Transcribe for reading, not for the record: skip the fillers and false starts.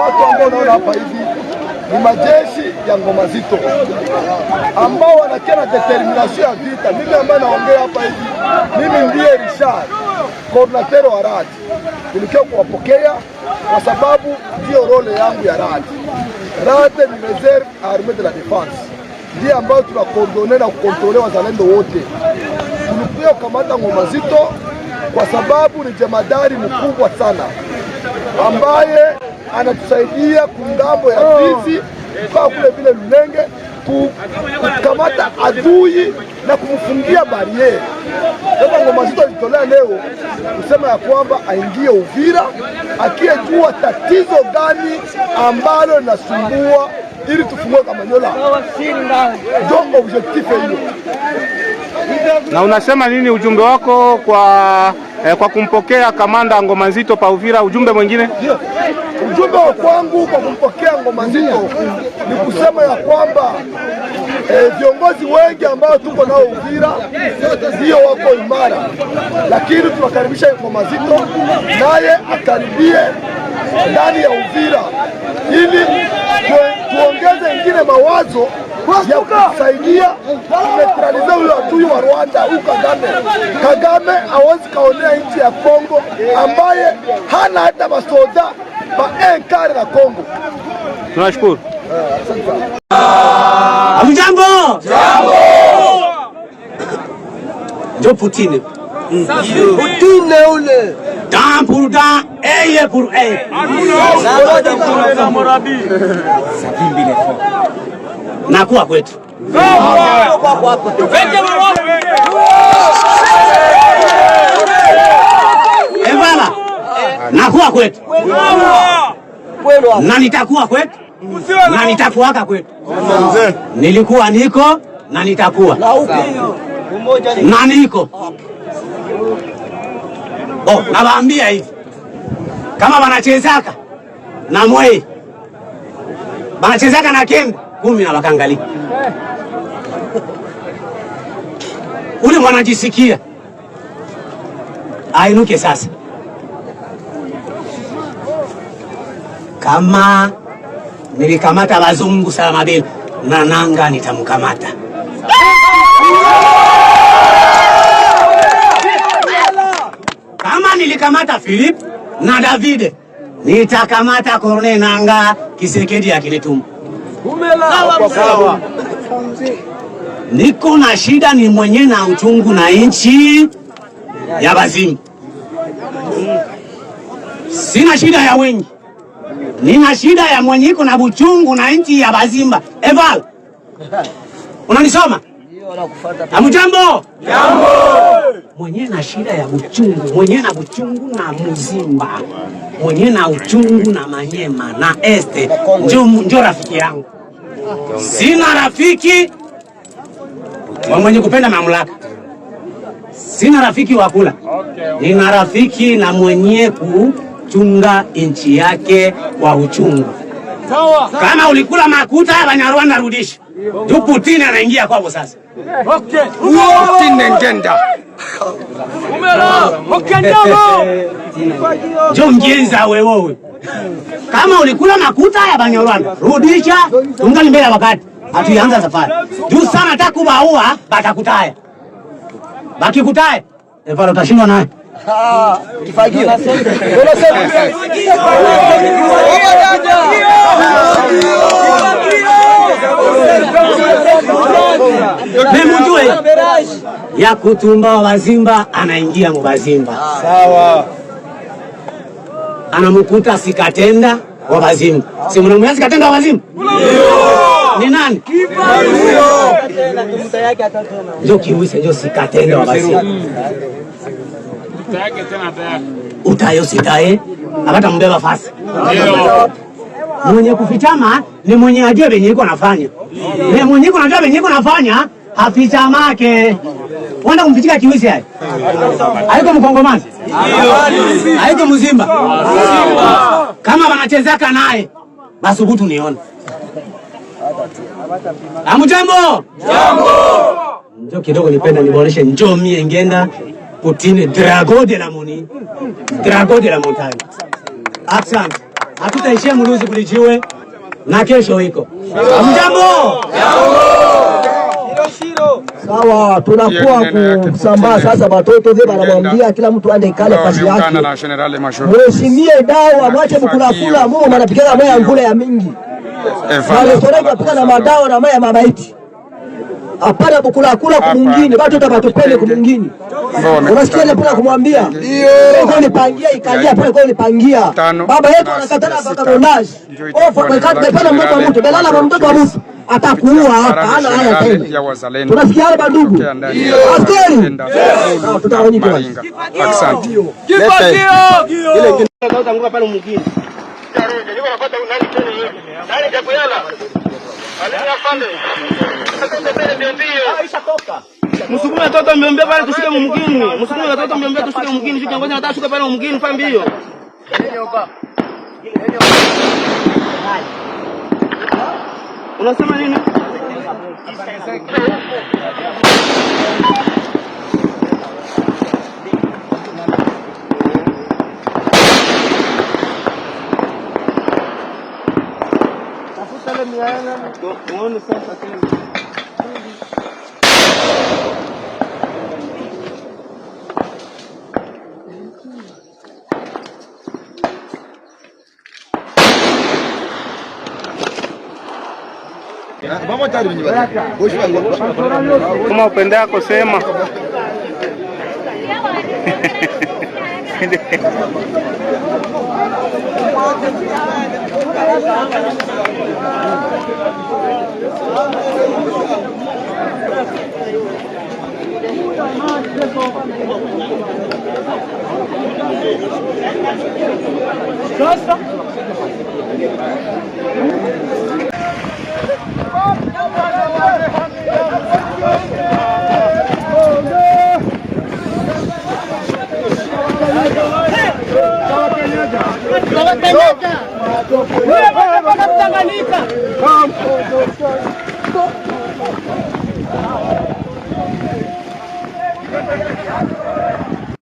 watu ambao unaona hapa hivi ni majeshi ya Ngoma Nzito ambao wanakia na determination ya vita. Mimi ambaye naongea hapa hivi, mimi ndiye Richard, coordinateur wa RAD. Nilikuwa kuwapokea kwa sababu ndio role yangu ya RAD. RAD ni Reserve Armée de la Défense, ndiye ambayo tunakoordonea na kukontrolea wazalendo wote. Tulikuwa kamata Ngoma Nzito kwa sababu ni jemadari mkubwa sana ambaye anatusaidia kungambo ya Fizi kwa kule vile Lulenge kukamata adui na kumfungia bariere. Sasa Ngoma Nzito alitolea leo kusema ya kwamba aingie Uvira akijua tatizo gani ambalo linasumbua ili tufungue Kamanyola. Ndio objectif hiyo. Na unasema nini ujumbe wako kwa kumpokea kamanda Ngoma Nzito pa Uvira? Ujumbe mwingine? Ujumbe wa kwangu kwa kumpokea Ngoma Nzito ni kusema ya kwamba viongozi wengi ambao tuko nao Uvira ndio wako imara, lakini tunakaribisha Ngoma Nzito naye akaribie ndani ya Uvira ili tuongeze ingine mawazo ya kusaidia kumetralize huyo adui wa Rwanda, huyu Kagame. Kagame hawezi kaonea nchi ya Kongo ambaye hana hata masoda maenkari na Kongo. Tunashukuru. Hamjambo? Jambo. Jo Poutine. Poutine ule. Dan pour dan, eye pour eye. Nakuwa kwetu. Evala. Nakuwa kwetu. Na nitakuwa kwetu. Na nitakuwaka kwetu. Nilikuwa niko na nitakuwa. Na niko. Nawaambia hivi. Kama wanachezaka na Mwei, wanachezaka na Kembe, 10 na wakangali. Ule mwanajisikia ainuke sasa. Kama nilikamata wazungu salama bila na nanga nitamkamata. Kama nilikamata Philip na David nitakamata Corneille Nanga Kisekedi akilituma. Sawa. Niko na shida ni mwenye na uchungu na inchi ya Bazimba. Sina shida ya wengi. Nina shida ya mwenye iko na buchungu na inchi ya Bazimba. Eval. Unanisoma? Hamjambo? Jambo. Mwenye na shida ya buchungu, mwenye na buchungu na Muzimba, mwenye na uchungu na Manyema na Este, njo rafiki yangu. Sina rafiki wa mwenye kupenda mamlaka. Sina rafiki wa kula. Nina rafiki na mwenye kuchunga inchi yake kwa uchungu. Kama ulikula makuta ya Banyarwanda rudisha. Ndio Putin anaingia kwako sasa. Okay. Putin ngenda. Ndio ngenza wewe. Kama ulikula makuta ya Banyarwanda rudisha, ungali mbele wakati. Hatuanza safari. Juu sana takubaua batakutaya. Bakikutaya, Evalo utashindwa naye. Kifagio. Mjue ya kutumba Wazimba anaingia Mubazimba. Sawa. Anamukuta Sikatenda wa Bazimba. Si mnamuona Sikatenda wa Bazimba? Ni nani? Kifagio. Ndio kiwise ndio Sikatenda wa Bazimba. Utayo sitaye akata mbeba fasi. Mwenye kufichama ni mwenye ajue benye iko nafanya. Ni mwenye iko najua benye iko nafanya hafichamake. Wanda kumfichika kiwisi hai. Haiko Mkongomani. Haiko Mzimba. Kama wanachezaka naye basi huku nione. Hamjambo? Jambo. Njoo kidogo nipenda niboreshe njoo mie ngenda Poutine Drago de la Montagne. Drago de la Montagne. Asante. hatutaishia Muluzi kulijiwe na kesho iko. Mjambo. Sawa, tunakuwa kusambaa sasa, watoto vile wanamwambia kila mtu aende ikale kazi yake. Mheshimiwe dawa, mwache bukulakula, Mungu anapigana moyo ngule ya mingi. Wale toreka pika na madawa na maya mabaiti. Hapana bukulakula kumwingine, watu tabatupende kumwingine. Unasikia ile pula kumwambia? Ndio. Kwa nipangia ikalia pale kwa nipangia. Baba yetu anakatana mpaka bondaji. Ofa kwa kata mmoja wa mtu, belala kwa mtoto wa mtu. Atakuua hapa, hana haya tena. Tunasikia hapa ndugu. Askari. Tutaoni kwa. Asante. Ile kitaota nguka pale mwingine. Niko napata nani tena hiyo? Nani jakuyala? Alini afande. Aisha toka. Msukume watoto mmeombea pale tushike mwingine. Msukume watoto mmeombea tushike mwingine. Shika ngoja nataka shuka pale mwingine fa mbio. Unasema nini? Tafuta ile miana. Tuone sasa tena. Kama upendea kusema sasa Tanganyika.